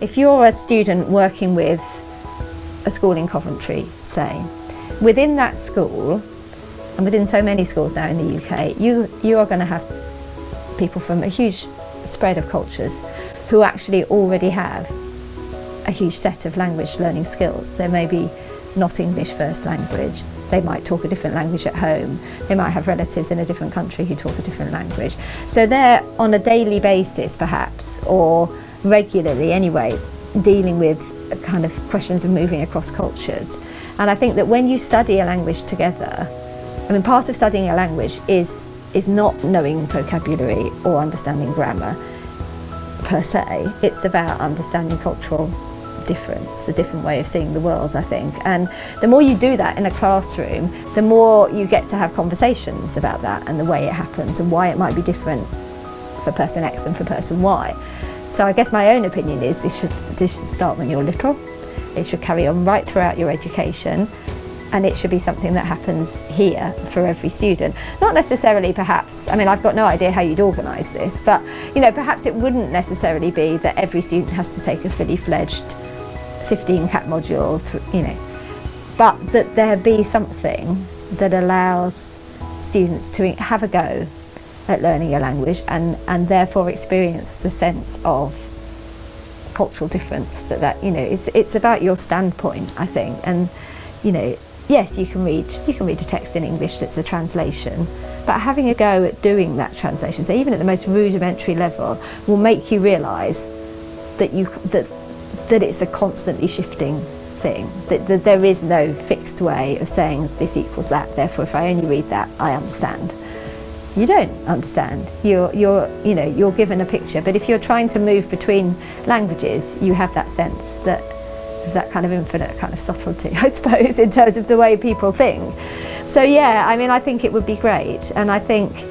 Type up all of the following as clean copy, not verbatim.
If you're a student working with a school in Coventry, say, within that school, and within so many schools now in the UK, you are going to have people from a huge spread of cultures who actually already have a huge set of language learning skills. They may be not English first language, they might talk a different language at home, they might have relatives in a different country who talk a different language. So they're on a daily basis perhaps, or regularly anyway, dealing with kind of questions of moving across cultures. And I think that when you study a language together, I mean, part of studying a language is not knowing vocabulary or understanding grammar per se. It's about understanding cultural difference, a different way of seeing the world, I think. And the more you do that in a classroom, the more you get to have conversations about that and the way it happens and why it might be different for person X and for person Y. So I guess my own opinion is this should start when you're little. It should carry on right throughout your education, and it should be something that happens here for every student. Not necessarily perhaps, I mean, I've got no idea how you'd organise this, but you know, perhaps it wouldn't necessarily be that every student has to take a fully fledged 15 CAT module, you know, but that there be something that allows students to have a go at learning a language and therefore experience the sense of cultural difference that you know, it's about your standpoint, I think. And you know, yes, you can read a text in English that's a translation, but having a go at doing that translation, so even at the most rudimentary level, will make you realise that that it's a constantly shifting thing, that there is no fixed way of saying this equals that, therefore if I only read that I understand. You don't understand. You're given a picture, but if you're trying to move between languages, you have that sense that kind of infinite kind of subtlety, I suppose, in terms of the way people think. So yeah, I mean, I think it would be great, and I think,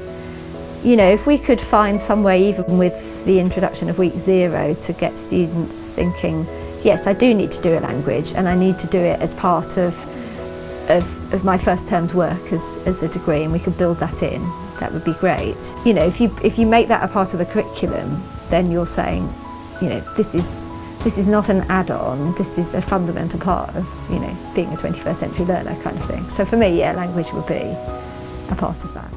you know, if we could find some way, even with the introduction of week 0, to get students thinking, yes, I do need to do a language, and I need to do it as part of my first term's work as a degree, and we could build that in. That would be great. You know, if you make that a part of the curriculum, then you're saying, you know, this is not an add-on, this is a fundamental part of, you know, being a 21st century learner kind of thing. So for me, yeah, language would be a part of that.